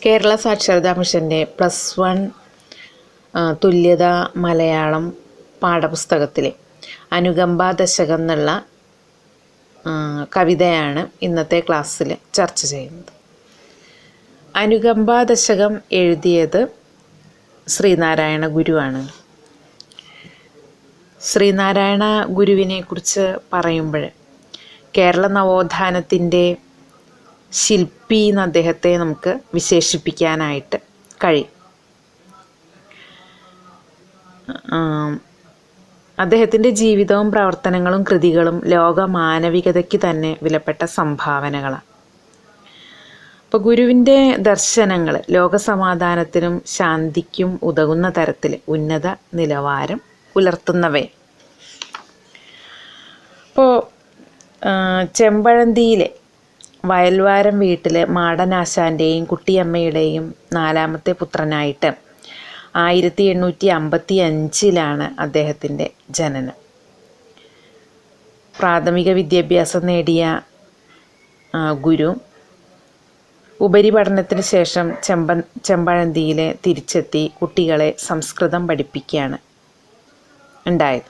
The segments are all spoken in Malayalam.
കേരള സാക്ഷരതാ മിഷൻ്റെ +1 തുല്യത മലയാളം പാഠപുസ്തകത്തിലെ അനുകമ്പ ദശകം എന്നുള്ള കവിതയാണ് ഇന്നത്തെ ക്ലാസ്സിൽ ചർച്ച ചെയ്യുന്നത്. അനുകമ്പ ദശകം എഴുതിയത് ശ്രീനാരായണ ഗുരുവാണ്. ശ്രീനാരായണ ഗുരുവിനെക്കുറിച്ച് പറയുമ്പോൾ കേരള നവോത്ഥാനത്തിൻ്റെ ശില്പി എന്ന് അദ്ദേഹത്തെ നമുക്ക് വിശേഷിപ്പിക്കാനായിട്ട് കഴിയും. അദ്ദേഹത്തിൻ്റെ ജീവിതവും പ്രവർത്തനങ്ങളും കൃതികളും ലോക മാനവികതയ്ക്ക് തന്നെ വിലപ്പെട്ട സംഭാവനകളാണ്. അപ്പോൾ ഗുരുവിൻ്റെ ദർശനങ്ങൾ ലോകസമാധാനത്തിനും ശാന്തിക്കും ഉതകുന്ന തരത്തിൽ ഉന്നത നിലവാരം പുലർത്തുന്നവയെ. ഇപ്പോൾ ചെമ്പഴന്തിയിലെ വയൽവാരം വീട്ടിൽ മാടനാശാൻ്റെയും കുട്ടിയമ്മയുടെയും 4ാമത്തെ പുത്രനായിട്ട് 1855 അദ്ദേഹത്തിൻ്റെ ജനനം. പ്രാഥമിക വിദ്യാഭ്യാസം നേടിയ ഗുരു ഉപരിപഠനത്തിന് ശേഷം ചെമ്പഴന്തിയിൽ തിരിച്ചെത്തി കുട്ടികളെ സംസ്കൃതം പഠിപ്പിക്കുകയാണ് ഉണ്ടായത്.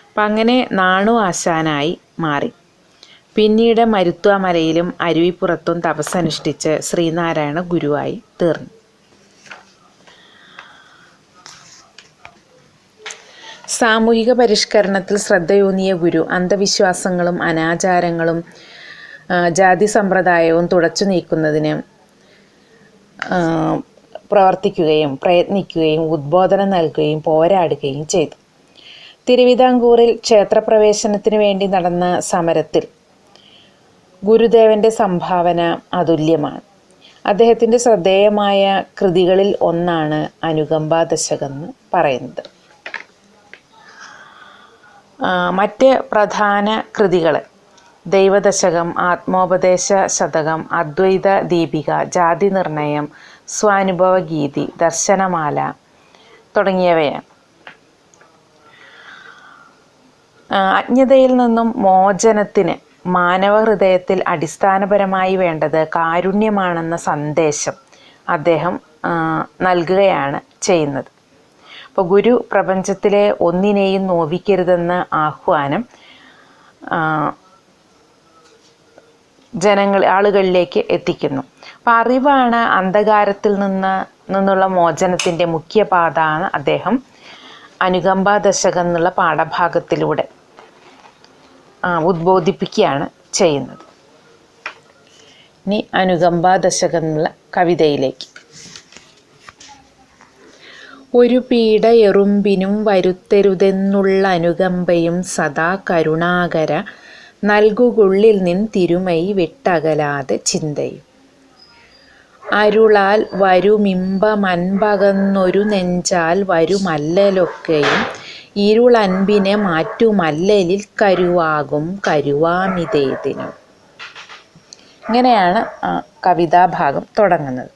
അപ്പം അങ്ങനെ നാണു ആശാനായി മാറി. പിന്നീട് മരുത്വാമലയിലും അരുവിപ്പുറത്തും തപസ്സനുഷ്ഠിച്ച് ശ്രീനാരായണ ഗുരുവായി തീർന്നു. സാമൂഹിക പരിഷ്കരണത്തിൽ ശ്രദ്ധയൂന്നിയ ഗുരു അന്ധവിശ്വാസങ്ങളും അനാചാരങ്ങളും ജാതി സമ്പ്രദായവും തുടച്ചു നീക്കുന്നതിന് പ്രയത്നിക്കുകയും ഉദ്ബോധനം നൽകുകയും പോരാടുകയും ചെയ്തു. തിരുവിതാംകൂറിൽ ക്ഷേത്രപ്രവേശനത്തിന് വേണ്ടി നടന്ന സമരത്തിൽ ഗുരുദേവൻ്റെ സംഭാവന അതുല്യമാണ്. അദ്ദേഹത്തിൻ്റെ ശ്രദ്ധേയമായ കൃതികളിൽ ഒന്നാണ് അനുകമ്പ ദശകം എന്ന് പറയുന്നത്. മറ്റ് പ്രധാന കൃതികൾ ദൈവദശകം, ആത്മോപദേശ ശതകം, അദ്വൈത ദീപിക, ജാതി നിർണയം, സ്വാനുഭവ ഗീതി, ദർശനമാല തുടങ്ങിയവയാണ്. അജ്ഞതയിൽ നിന്നും മോചനത്തിന് മാനവഹൃദയത്തിൽ അടിസ്ഥാനപരമായി വേണ്ടത് കാരുണ്യമാണെന്ന സന്ദേശം അദ്ദേഹം നൽകുകയാണ് ചെയ്യുന്നത്. അപ്പോൾ ഗുരു പ്രപഞ്ചത്തിലെ ഒന്നിനെയും നോവിക്കരുതെന്ന ആഹ്വാനം ആളുകളിലേക്ക് എത്തിക്കുന്നു. അപ്പം അറിവാണ് അന്ധകാരത്തിൽ നിന്നുള്ള മോചനത്തിൻ്റെ മുഖ്യപാതാണ് അദ്ദേഹം അനുകമ്പ ദശകം എന്നുള്ള പാഠഭാഗത്തിലൂടെ ഉദ്ബോധിപ്പിക്കുകയാണ് ചെയ്യുന്നത്. ഇനി അനുകമ്പ ദശകം എന്നുള്ള കവിതയിലേക്ക്. ഒരു പീഡ എറുമ്പിനും വരുത്തരുതെന്നുള്ള അനുകമ്പയും സദാ കരുണാകര നൽകുകുള്ളിൽ തിരുമൈ വിട്ടകലാതെ ചിന്തയും അരുളാൽ വരുമിമ്പമൻപകന്നൊരു നെഞ്ചാൽ വരുമല്ലലൊക്കെയും ഇരുളൻപിനെ മാറ്റുമല്ലലിൽ കരുവാകും കരുവാമിതേതിനും. ഇങ്ങനെയാണ് കവിതാഭാഗം തുടങ്ങുന്നത്.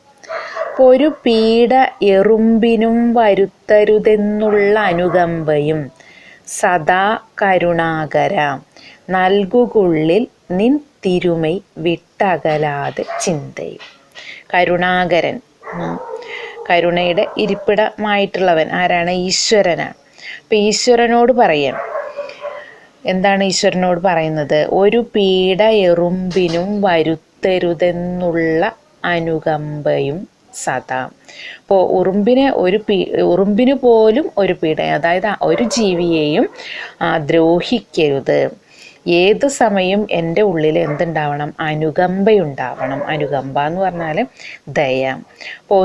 അപ്പോൾ ഒരു പീഡ എറുമ്പിനും വരുത്തരുതെന്നുള്ള അനുകമ്പയും സദാ കരുണാകര നൽകുകുള്ളിൽ തിരുമൈ വിട്ടകലാതെ ചിന്തയും. കരുണാകരൻ, കരുണയുടെ ഇരിപ്പിടമായിട്ടുള്ളവൻ ആരാണ്? ഈശ്വരനാണ്. അപ്പം ഈശ്വരനോട് പറയണം. എന്താണ് ഈശ്വരനോട് പറയുന്നത്? ഒരു പീഡ എറുമ്പിനും വരുത്തരുതെന്നുള്ള അനുകമ്പയും സദാ. അപ്പോൾ ഉറുമ്പിന് പോലും ഒരു പീഡ, അതായത് ഒരു ജീവിയെയും ദ്രോഹിക്കരുത്. ഏത് സമയം എൻ്റെ ഉള്ളിൽ എന്തുണ്ടാവണം? അനുകമ്പയുണ്ടാവണം. അനുകമ്പ എന്ന് പറഞ്ഞാൽ ദയ. അപ്പോൾ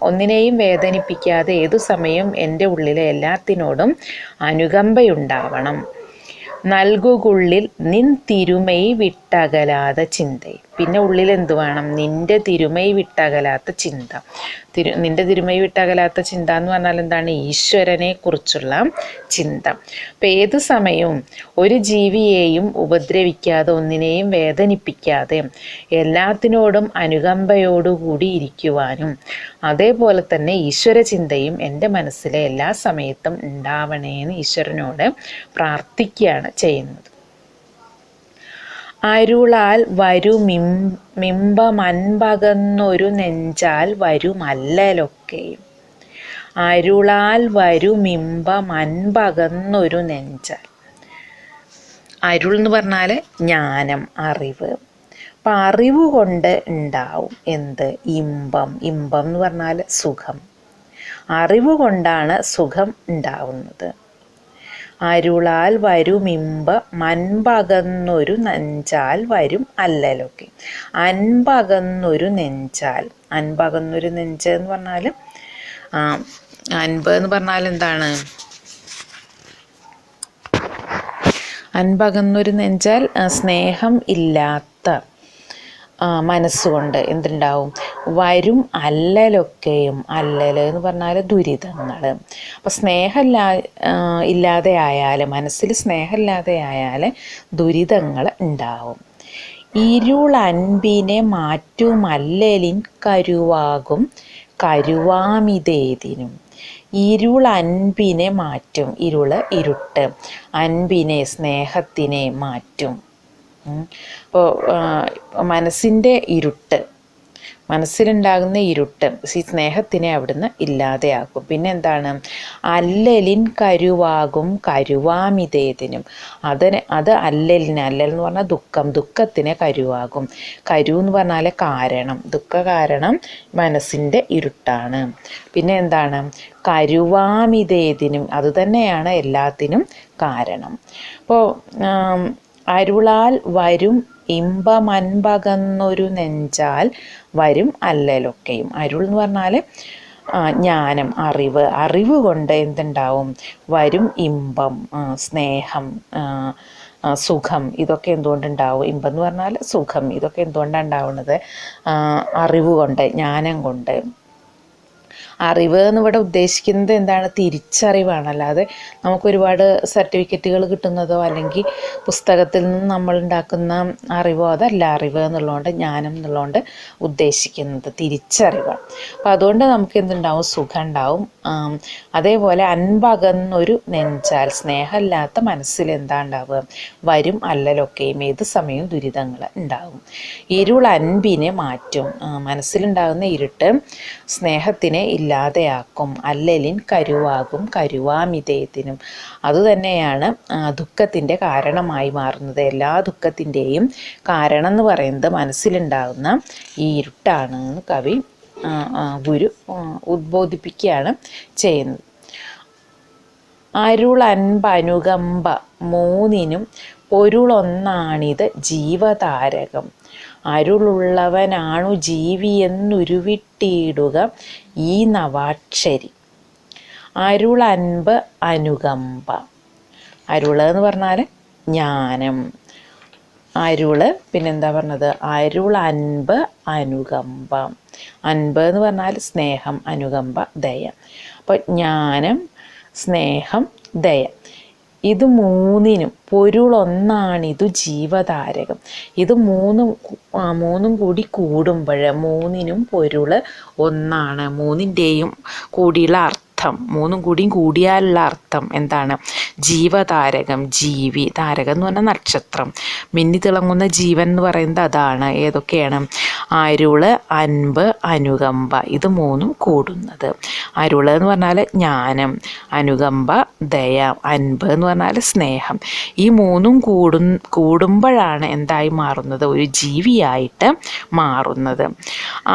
ഒന്നിനെയും വേദനിപ്പിക്കാതെ ഏതു സമയം എൻ്റെ ഉള്ളിലെ എല്ലാത്തിനോടും അനുകമ്പയുണ്ടാവണം. നൽകുകുള്ളിൽ തിരുമൈ വിട്ടകലാതെ ചിന്തയും. പിന്നെ ഉള്ളിൽ എന്ത് വേണം? നിൻ്റെ തിരുമൈ വിട്ടകലാത്ത ചിന്ത. നിൻ്റെ തിരുമൈ വിട്ടകലാത്ത ചിന്ത എന്ന് പറഞ്ഞാൽ എന്താണ്? ഈശ്വരനെ കുറിച്ചുള്ള ചിന്ത. അപ്പം ഏതു സമയവും ഒരു ജീവിയെയും ഉപദ്രവിക്കാതെ ഒന്നിനെയും വേദനിപ്പിക്കാതെ എല്ലാത്തിനോടും അനുകമ്പയോടുകൂടി ഇരിക്കുവാനും അതേപോലെ തന്നെ ഈശ്വര ചിന്തയും എൻ്റെ മനസ്സിലെ എല്ലാ സമയത്തും ഉണ്ടാവണേന്ന് ഈശ്വരനോട് പ്രാർത്ഥിക്കുകയാണ് ചെയ്യുന്നത്. അരുളാൽ വരുമിമ്പമൻപകന്നൊരു നെഞ്ചാൽ വരുമല്ലലൊക്കെയും. അരുളാൽ വരുമിമ്പമൻപകന്നൊരു നെഞ്ചാൽ. അരുൾ എന്ന് പറഞ്ഞാൽ ജ്ഞാനം, അറിവ്. അപ്പം അറിവ് കൊണ്ട് ഉണ്ടാവും എന്ത്? ഇമ്പം. ഇമ്പം എന്ന് പറഞ്ഞാൽ സുഖം. അറിവ് കൊണ്ടാണ് സുഖം ഉണ്ടാവുന്നത്. അരുളാൽ വരുമിമ്പമൻപകന്നൊരു നെഞ്ചാൽ വരും അല്ലലൊക്കെ. അൻപകന്നൊരു നെഞ്ചാൽ. അൻപകന്നൊരു നെഞ്ച് എന്ന് പറഞ്ഞാൽ അൻപ് എന്ന് പറഞ്ഞാൽ എന്താണ്? അൻപകന്നൊരു നെഞ്ചാൽ സ്നേഹം ഇല്ലാത്ത മനസ്സുകൊണ്ട് എന്തുണ്ടാവും? വരും അല്ലലൊക്കെയും. അല്ലൽ എന്ന് പറഞ്ഞാൽ ദുരിതങ്ങൾ. അപ്പം ഇല്ലാതെ ആയാൽ, മനസ്സിൽ സ്നേഹമില്ലാതെ ആയാൽ ദുരിതങ്ങൾ ഉണ്ടാവും. ഇരുളൻപിനെ മാറ്റുമല്ലലിൻ കരുവാകും കരുവാമിതേതിനും. ഇരുളൻപിനെ മാറ്റും. ഇരുട്ട്. അൻപിനെ, സ്നേഹത്തിനെ മാറ്റും. അപ്പോൾ മനസ്സിൻ്റെ ഇരുട്ട്, മനസ്സിലുണ്ടാകുന്ന ഇരുട്ട് ഈ സ്നേഹത്തിനെ അവിടുന്ന് ഇല്ലാതെയാക്കും. പിന്നെ എന്താണ്? അല്ലലിൻ കരുവാകും കരുവാമിതേതിനും. അത് അല്ലലിന്, അല്ലൽ എന്ന് പറഞ്ഞാൽ ദുഃഖം, ദുഃഖത്തിനെ കരുവാകും. കരു എന്ന് പറഞ്ഞാൽ കാരണം, ദുഃഖ കാരണം മനസ്സിൻ്റെ ഇരുട്ടാണ്. പിന്നെ എന്താണ്? കരുവാമിതേതിനും, അതുതന്നെയാണ് എല്ലാത്തിനും കാരണം. അപ്പോൾ അരുളാൽ വരും ഇമ്പമൻപകന്നൊരു നെഞ്ചാൽ വരും അല്ലലൊക്കെയും. അരുൾ എന്ന് പറഞ്ഞാൽ ജ്ഞാനം, അറിവ്. അറിവ് കൊണ്ട് എന്തുണ്ടാവും? വരും ഇമ്പം, സ്നേഹം, സുഖം. ഇതൊക്കെ എന്തുകൊണ്ടുണ്ടാവും? ഇമ്പം എന്ന് പറഞ്ഞാൽ സുഖം. ഇതൊക്കെ എന്തുകൊണ്ടാണ് ഉണ്ടാവുന്നത്? അറിവ് കൊണ്ട്, ജ്ഞാനം കൊണ്ട്. അറിവ് എന്നിവിടെ ഉദ്ദേശിക്കുന്നത് എന്താണ്? തിരിച്ചറിവാണ്. അല്ലാതെ നമുക്കൊരുപാട് സർട്ടിഫിക്കറ്റുകൾ കിട്ടുന്നതോ അല്ലെങ്കിൽ പുസ്തകത്തിൽ നിന്ന് നമ്മൾ ഉണ്ടാക്കുന്ന അറിവോ അതല്ല അറിവ് എന്നുള്ളതുകൊണ്ട്, ജ്ഞാനം എന്നുള്ളതുകൊണ്ട് ഉദ്ദേശിക്കുന്നത് തിരിച്ചറിവാണ്. അപ്പം അതുകൊണ്ട് നമുക്ക് എന്തുണ്ടാവും? സുഖം ഉണ്ടാവും. അതേപോലെ അൻപകന്നൊരു നെഞ്ചാൽ, സ്നേഹമില്ലാത്ത മനസ്സിൽ എന്താ ഉണ്ടാവുക? വരും അല്ലലൊക്കെയും, ഏത് സമയവും ദുരിതങ്ങൾ ഉണ്ടാവും. ഇരുൾ അൻപിനെ മാറ്റും. മനസ്സിലുണ്ടാകുന്ന ഇരുട്ട് സ്നേഹത്തിനെ ഇല്ലാതെയാക്കും. അല്ലലിൻ കരുവാകും കരുവാമിതേതിനും. അതുതന്നെയാണ് ദുഃഖത്തിൻ്റെ കാരണമായി മാറുന്നത്. എല്ലാ ദുഃഖത്തിൻ്റെയും കാരണം എന്ന് പറയുന്നത് മനസ്സിലുണ്ടാകുന്ന ഈ ഇരുട്ടാണ് എന്ന് കവി ഗുരു ഉദ്ബോധിപ്പിക്കുകയാണ് ചെയ്യുന്നത്. അരുളൻപനുകമ്പ മൂന്നിനും പൊരുളൊന്നാണിത് ജീവതാരകം. അരുളുള്ളവനാണു ജീവിയെന്നുരുവിട്ടിടുക ഈ നവാക്ഷരി. അരുളൻപ് അനുകമ്പ. അരുള് എന്ന് പറഞ്ഞാൽ ജ്ഞാനം, അരുള്. പിന്നെന്താ പറഞ്ഞത്? അരുളൻപ് അനുകമ്പ. അൻപ് എന്ന് പറഞ്ഞാൽ സ്നേഹം, അനുകമ്പ ദയ. അപ്പോൾ ജ്ഞാനം, സ്നേഹം, ദയ, ഇത് മൂന്നിനും പൊരുളൊന്നാണിതു ജീവതാരകം. ഇത് മൂന്നും കൂടി കൂടുമ്പോൾ മൂന്നിനും പൊരുൾ ഒന്നാണ്. മൂന്നിൻ്റെയും കൂടിയുള്ള അർത്ഥം, മൂന്നും കൂടിയും കൂടിയാലുള്ള അർത്ഥം എന്താണ്? ജീവതാരകം, ജീവി. താരകം എന്ന് പറഞ്ഞാൽ നക്ഷത്രം. മിന്നി തിളങ്ങുന്ന ജീവൻ എന്ന് പറയുന്നത് അതാണ്. ഏതൊക്കെയാണ്? അരുള്, അൻപ്, അനുകമ്പ. ഇത് മൂന്നും കൂടുന്നത്. അരുള് എന്ന് പറഞ്ഞാൽ ജ്ഞാനം, അനുകമ്പ ദയ, അൻപ് എന്ന് പറഞ്ഞാൽ സ്നേഹം. ഈ മൂന്നും കൂടുമ്പോഴാണ് എന്തായി മാറുന്നത്? ഒരു ജീവിയായിട്ട് മാറുന്നത്.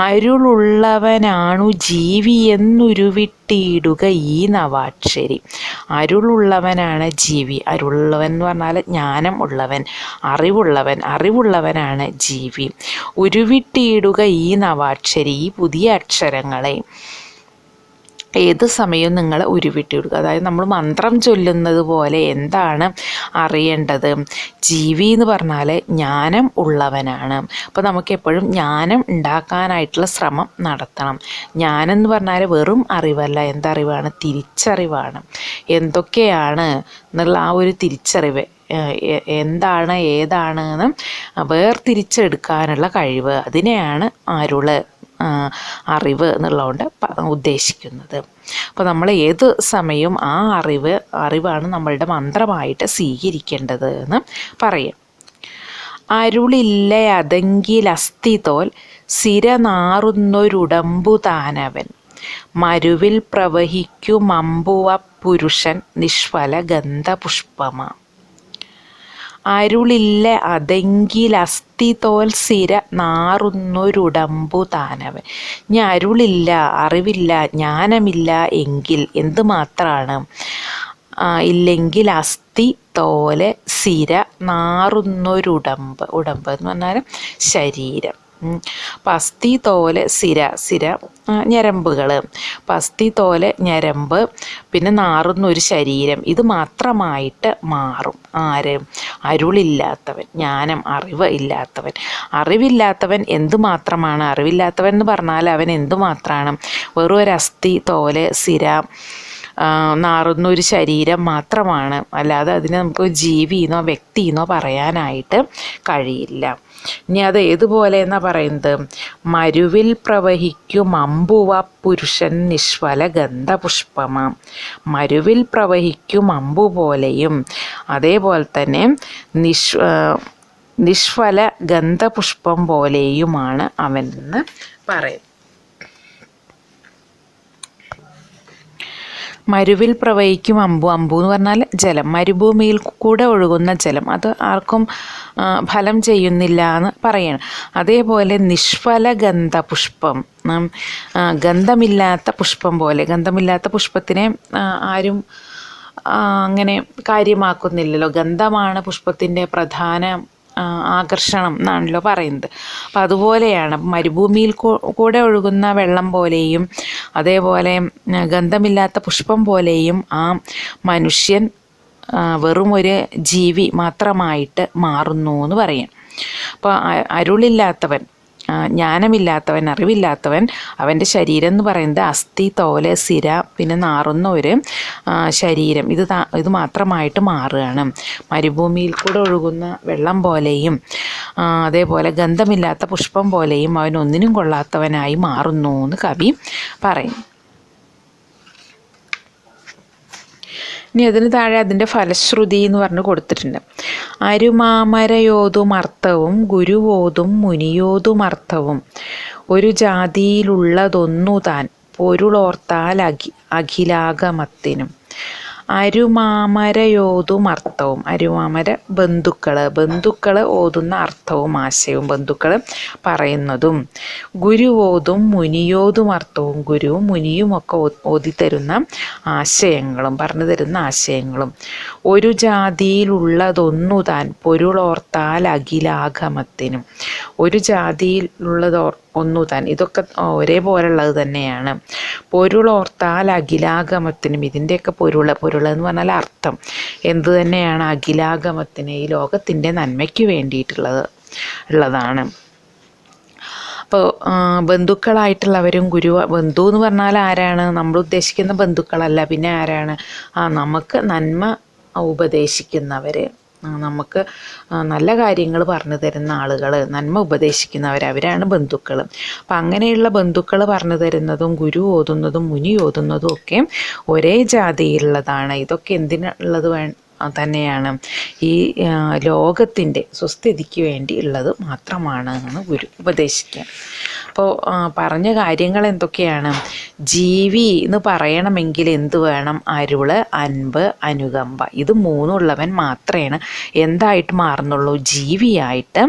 അരുളുള്ളവനാണു ജീവി എന്നുരുവിട്ടിടുക ഈ നവാക്ഷരി. അരുളുള്ളവനാണ് ജീവി. അരുളുള്ളവൻ എന്ന് പറഞ്ഞാൽ ജ്ഞാനം ഉള്ളവൻ, അറിവുള്ളവനാണ് ജീവി. ഉരുവിട്ടിടുക ഈ നവാക്ഷരി, ഈ പുതിയ അക്ഷരങ്ങളെ ഏത് സമയവും നിങ്ങൾ ഉരുവിട്ടിടുക. അതായത് നമ്മൾ മന്ത്രം ചൊല്ലുന്നത് പോലെ എന്താണ് അറിയേണ്ടത്? ജീവി എന്ന് പറഞ്ഞാൽ ജ്ഞാനം ഉള്ളവനാണ്. അപ്പോൾ നമുക്ക് എപ്പോഴും ജ്ഞാനം ഉണ്ടാക്കാനായിട്ടുള്ള ശ്രമം നടത്തണം. ജ്ഞാനം എന്ന് പറഞ്ഞാൽ വെറും അറിവല്ല. എന്തറിവാണ്? തിരിച്ചറിവാണ്. എന്തൊക്കെയാണ് എന്നുള്ള ആ ഒരു തിരിച്ചറിവ്, എന്താണ് ഏതാണ് എന്ന് വേർതിരിച്ചെടുക്കാനുള്ള കഴിവ്, അതിനെയാണ് അരുള്, അറിവ് എന്നുള്ളതുകൊണ്ട് ഉദ്ദേശിക്കുന്നത്. അപ്പോൾ നമ്മൾ ഏത് സമയവും ആ അറിവാണ് നമ്മളുടെ മന്ത്രമായിട്ട് സ്വീകരിക്കേണ്ടത് എന്ന് പറയും. അരുളില്ലയതെങ്കിലസ്ഥിതോൽ സിര നാറുന്നൊരുടമ്പു താനവൻ മരുവിൽ പ്രവഹിക്കുമമ്പുവ പുരുഷൻ നിഷ്ഫല ഗന്ധപുഷ്പമാ. അരുളില്ല അതെങ്കിലസ്ഥിതോൽ സിര നാറുന്നൊരുടമ്പു താനവൻ. ഇനി അരുളില്ല, അറിവില്ല, ജ്ഞാനമില്ല എങ്കിൽ എന്ത് മാത്രമാണ്? ഇല്ലെങ്കിൽ അസ്ഥി തോലെ സിര നാറുന്നൊരുടമ്പ്. ഉടമ്പ് എന്ന് പറഞ്ഞാൽ ശരീരം. അപ്പം അസ്ഥി തോല് സിര ഞരമ്പുകൾ. അപ്പം അസ്ഥി തോല് ഞരമ്പ്, പിന്നെ നാറുന്നൊരു ശരീരം. ഇത് മാത്രമായിട്ട് മാറും. ആര്? അരുളില്ലാത്തവൻ, ജ്ഞാനം, അറിവ് ഇല്ലാത്തവൻ. അറിവില്ലാത്തവൻ എന്തുമാത്രമാണ്? അറിവില്ലാത്തവൻ എന്ന് പറഞ്ഞാൽ അവൻ എന്തുമാത്രമാണ്? വെറും ഒരു അസ്ഥി തോല് സിര നാറുന്നൊരു ശരീരം മാത്രമാണ്. അല്ലാതെ അതിനെ നമുക്ക് ജീവിയെന്നോ വ്യക്തിയെന്നോ പറയാനായിട്ട് കഴിയില്ല. ഇനി അത് ഏതുപോലെ എന്നാ പറയുന്നത്? മരുവിൽ പ്രവഹിക്കും അമ്പുവ പുരുഷൻ നിഷ്ഫല ഗന്ധപുഷ്പമാം. മരുവിൽ പ്രവഹിക്കും അമ്പു പോലെയും അതേപോലെ തന്നെ നിഷ്ഫല ഗന്ധപുഷ്പം പോലെയുമാണ് അവനെന്ന് പറയും. മരുവിൽ പ്രവഹിക്കും അമ്പു. അമ്പു എന്ന് പറഞ്ഞാൽ ജലം, മരുഭൂമിയിൽ കൂടെ ഒഴുകുന്ന ജലം. അത് ആർക്കും ഫലം ചെയ്യുന്നില്ല എന്ന് പറയണം. അതേപോലെ നിഷ്ഫല ഗന്ധപുഷ്പം, ഗന്ധമില്ലാത്ത പുഷ്പം പോലെ. ഗന്ധമില്ലാത്ത പുഷ്പത്തിനെ ആരും അങ്ങനെ കാര്യമാക്കുന്നില്ലല്ലോ. ഗന്ധമാണ് പുഷ്പത്തിൻ്റെ പ്രധാന ആകർഷണം എന്നാണല്ലോ പറയുന്നത്. അപ്പം അതുപോലെയാണ് മരുഭൂമിയിൽ കൂടെ ഒഴുകുന്ന വെള്ളം പോലെയും അതേപോലെ ഗന്ധമില്ലാത്ത പുഷ്പം പോലെയും ആ മനുഷ്യൻ വെറും ഒരു ജീവി മാത്രമായിട്ട് മാറുന്നു എന്ന് പറയാം. അപ്പോൾ അരുളില്ലാത്തവൻ, ജ്ഞാനമില്ലാത്തവൻ, അറിവില്ലാത്തവൻ, അവൻ്റെ ശരീരം എന്ന് പറയുന്നത് അസ്ഥി തോല് സിര പിന്നെ നാറുന്ന ഒരു ശരീരം. ഇത് മാത്രമായിട്ട് മാറുകയാണ്. മരുഭൂമിയിൽ കൂടെ ഒഴുകുന്ന വെള്ളം പോലെയും അതേപോലെ ഗന്ധമില്ലാത്ത പുഷ്പം പോലെയും അവൻ ഒന്നിനും കൊള്ളാത്തവനായി മാറുന്നു എന്ന് കവി പറയും. ഇനി അതിന് താഴെ അതിൻ്റെ ഫലശ്രുതി എന്ന് പറഞ്ഞ് കൊടുത്തിട്ടുണ്ട്. അരുമാമരയോതും അർത്ഥവും ഗുരുവോതും മുനിയോതും അർത്ഥവും ഒരു ജാതിയിലുള്ളതൊന്നു താൻ പൊരുളോർത്താൽ അഖിലാഗമത്തിനും. അരുമാമരയോതും അർത്ഥവും, അരുമാമര ബന്ധുക്കൾ ഓതുന്ന അർത്ഥവും ആശയവും, ബന്ധുക്കൾ പറയുന്നതും. ഗുരുവോതും മുനിയോതും അർത്ഥവും, ഗുരുവും മുനിയും ഒക്കെ ഓതിത്തരുന്ന ആശയങ്ങളും, പറഞ്ഞു തരുന്ന ആശയങ്ങളും. ഒരു ജാതിയിലുള്ളതൊന്നു താൻ പൊരുളോർത്താൽ അഖിലാഗമത്തിനും. ഒരു ജാതിയിലുള്ളത് ഒന്നു താൻ, ഇതൊക്കെ ഒരേപോലുള്ളത് തന്നെയാണ്. പൊരുളോർത്താൽ അഖിലാഗമത്തിനും, ഇതിൻ്റെയൊക്കെ പൊരുൾ എന്ന് പറഞ്ഞാൽ അർത്ഥം എന്തു തന്നെയാണ്? അഖിലാഗമത്തിന്, ഈ ലോകത്തിൻ്റെ നന്മയ്ക്ക് വേണ്ടിയിട്ടുള്ളതാണ്. അപ്പോൾ ബന്ധുക്കളായിട്ടുള്ളവരും ബന്ധു എന്ന് പറഞ്ഞാൽ ആരാണ്? നമ്മൾ ഉദ്ദേശിക്കുന്ന ബന്ധുക്കളല്ല, പിന്നെ ആരാണ്? നമുക്ക് നന്മ ഉപദേശിക്കുന്നവർ, നമുക്ക് നല്ല കാര്യങ്ങൾ പറഞ്ഞു തരുന്ന ആളുകൾ, നന്മ ഉപദേശിക്കുന്നവർ, അവരാണ് ബന്ധുക്കൾ. അപ്പം അങ്ങനെയുള്ള ബന്ധുക്കൾ പറഞ്ഞു തരുന്നതും ഗുരു ഓതുന്നതും മുനി ഓതുന്നതും ഒക്കെ ഒരേ ജാതിയിലുള്ളതാണ്. ഇതൊക്കെ എന്തിനുള്ളത് തന്നെയാണ്? ഈ ലോകത്തിൻ്റെ സുസ്ഥിതിക്ക് വേണ്ടി ഉള്ളത് മാത്രമാണ് എന്ന് ഗുരു ഉപദേശിക്കുക. അപ്പോൾ പറഞ്ഞ കാര്യങ്ങൾ എന്തൊക്കെയാണ്? ജീവി എന്ന് പറയണമെങ്കിൽ എന്ത് വേണം? അരുള്, അൻപ്, അനുകമ്പ. ഇത് മൂന്നുള്ളവൻ മാത്രമേ എന്തായിട്ട് മാറുന്നുള്ളൂ? ജീവിയായിട്ട്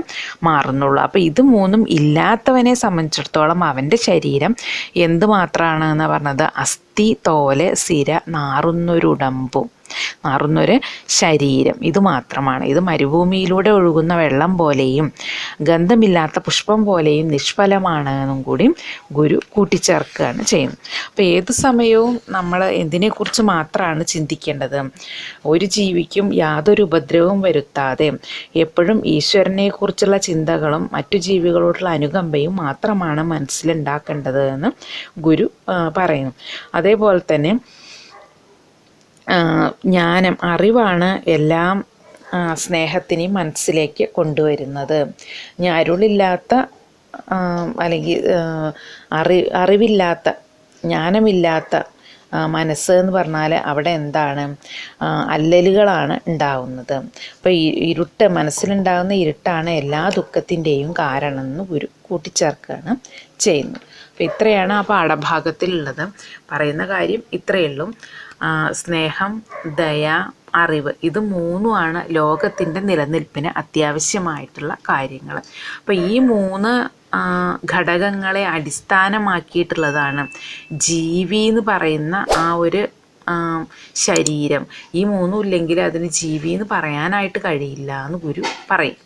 മാറുന്നുള്ളൂ. അപ്പോൾ ഇത് മൂന്നും ഇല്ലാത്തവനെ സംബന്ധിച്ചിടത്തോളം അവൻ്റെ ശരീരം എന്ത് മാത്രമാണ് എന്ന് പറഞ്ഞത്? അസ്ഥി തോല് സിര നാറുന്നൊരുടമ്പും, മാറുന്നൊരു ശരീരം, ഇത് മാത്രമാണ്. ഇത് മരുഭൂമിയിലൂടെ ഒഴുകുന്ന വെള്ളം പോലെയും ഗന്ധമില്ലാത്ത പുഷ്പം പോലെയും നിഷ്ഫലമാണ് എന്നും കൂടി ഗുരു കൂട്ടിച്ചേർക്കുകയാണ് ചെയ്യുന്നത്. അപ്പോൾ ഏത് സമയവും നമ്മൾ എന്തിനെക്കുറിച്ച് മാത്രമാണ് ചിന്തിക്കേണ്ടത്? ഒരു ജീവിക്കും യാതൊരു ഉപദ്രവവും വരുത്താതെ എപ്പോഴും ഈശ്വരനെക്കുറിച്ചുള്ള ചിന്തകളും മറ്റു ജീവികളോടുള്ള അനുകമ്പയും മാത്രമാണ് മനസ്സിലുണ്ടാക്കേണ്ടത് എന്ന് ഗുരു പറയുന്നു. അതേപോലെ തന്നെ ജ്ഞാനം, അറിവാണ് എല്ലാം സ്നേഹത്തിനെയും മനസ്സിലേക്ക് കൊണ്ടുവരുന്നത്. അരുളില്ലാത്ത അല്ലെങ്കിൽ അറിവില്ലാത്ത, ജ്ഞാനമില്ലാത്ത മനസ്സ് എന്ന് പറഞ്ഞാൽ അവിടെ എന്താണ്, അല്ലലുകളാണ് ഉണ്ടാവുന്നത്. അപ്പോൾ ഇരുട്ട്, മനസ്സിലുണ്ടാകുന്ന ഇരുട്ടാണ് എല്ലാ ദുഃഖത്തിൻ്റെയും കാരണം എന്ന് ഗുരു കൂട്ടിച്ചേർക്കുകയാണ് ചെയ്യുന്നത്. അപ്പോൾ ഇത്രയാണ് ആ പാഠഭാഗത്തിലുള്ളത്. പറയുന്ന കാര്യം ഇത്രയേ ഉള്ളൂ. സ്നേഹം, ദയ, അറിവ്, ഇത് മൂന്നുമാണ് ലോകത്തിൻ്റെ നിലനിൽപ്പിന് അത്യാവശ്യമായിട്ടുള്ള കാര്യങ്ങൾ. അപ്പോൾ ഈ 3 ഘടകങ്ങളെ അടിസ്ഥാനമാക്കിയിട്ടുള്ളതാണ് ജീവി എന്ന് പറയുന്ന ആ ഒരു ശരീരം. ഈ 3 ഇല്ലെങ്കിൽ അതിന് ജീവി എന്ന് പറയാനായിട്ട് കഴിയില്ല എന്ന് ഗുരു പറയും.